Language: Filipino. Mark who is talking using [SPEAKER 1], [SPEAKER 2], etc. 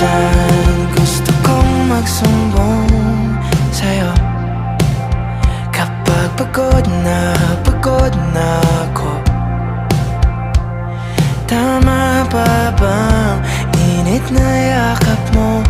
[SPEAKER 1] minsan gusto kong magsumbong sa'yo kapag pagod na ako. Tama pa bang init na yakap mo